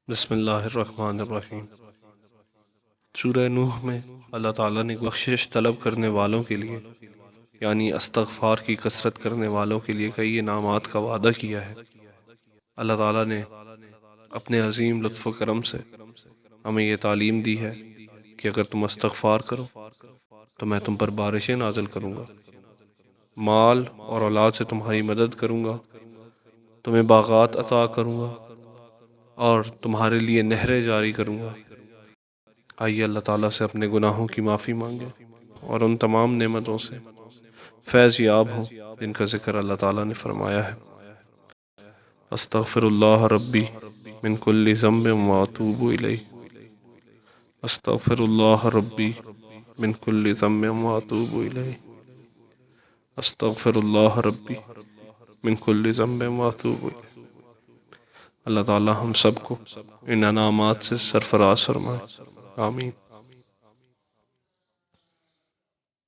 بسم اللہ الرحمن الرحیم۔ سورہ نوح میں اللہ تعالیٰ نے بخشش طلب کرنے والوں کے لیے یعنی استغفار کی کثرت کرنے والوں کے لیے کئی انعامات کا وعدہ کیا ہے۔ اللہ تعالیٰ نے اپنے عظیم لطف و کرم سے ہمیں یہ تعلیم دی ہے کہ اگر تم استغفار کرو تو میں تم پر بارشیں نازل کروں گا، مال اور اولاد سے تمہاری مدد کروں گا، تمہیں باغات عطا کروں گا اور تمہارے لیے نہریں جاری کروں گا۔ آئیے اللہ تعالیٰ سے اپنے گناہوں کی معافی مانگے اور ان تمام نعمتوں سے فیض یاب ہوں جن کا ذکر اللہ تعالیٰ نے فرمایا ہے۔ استغفر اللہ ربی من کل ذنب واتوب الیہ، استغفر اللہ ربی من کل ذنب واتوب الیہ، استغفر اللہ ربی من کل ذنب واتوب الیہ۔ اللہ تعالیٰ ہم سب کو ان انعامات سے سرفراز فرمائے، آمین۔